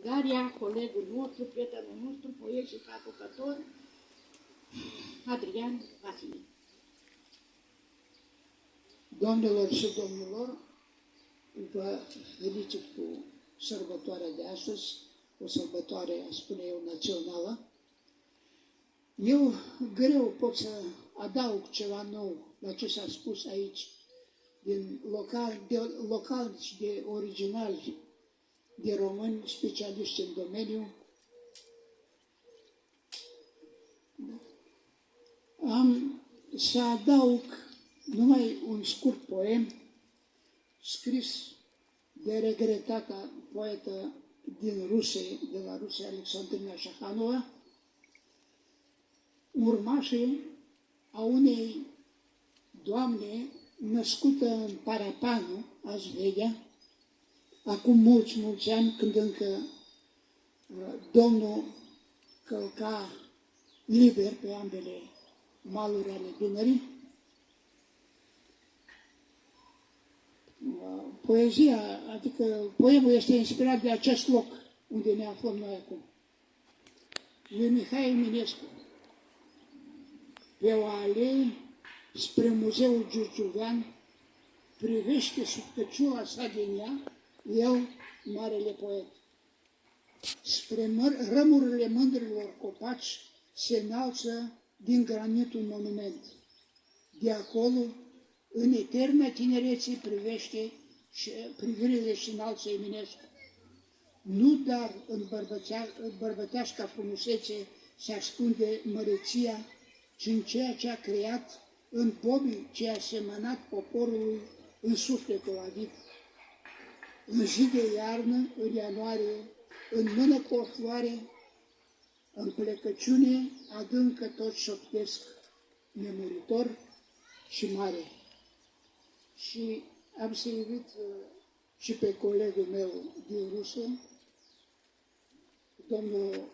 Ungaria, colegul nostru, prietenul nostru, poet și traducător, Adrian Vasile. Doamnelor și domnilor, vă felicit cu sărbătoarea de astăzi, o sărbătoare, spune eu, națională. Eu greu pot să adaug ceva nou la ce s-a spus aici, din localnici, de originali, de români, specialiști în domeniu. Am să adaug numai un scurt poem scris de regretata poetă din Rusia, de la Rusia, Alexandrina Șahanova, urmașii a unei doamne născută în Parapanu, Azvedia, acum mulți ani, când încă Domnul călca liber pe ambele maluri ale Dunării. Poezia, adică poemul este inspirat de acest loc unde ne aflăm noi acum. Lui Mihai Eminescu. Pe o alee spre Muzeul Giurgiuvean privește sub căciula sa din ea, el, marele poet. Spre rămurile mândrilor copaci se înalță din granit un monument. De acolo, în eterna tinerețe, privirile și înalță Eminescu. Nu dar în bărbăteasca frumusețe se ascunde măreția, ci în ceea ce a creat, în bobii ce a semănat poporului în sufletul avid. În zi de iarnă, în ianuarie, în mână cu o floare, în plecăciune adâncă tot șoptesc, nemuritor și mare. Și am să invit și pe colegul meu din Rusia, domnul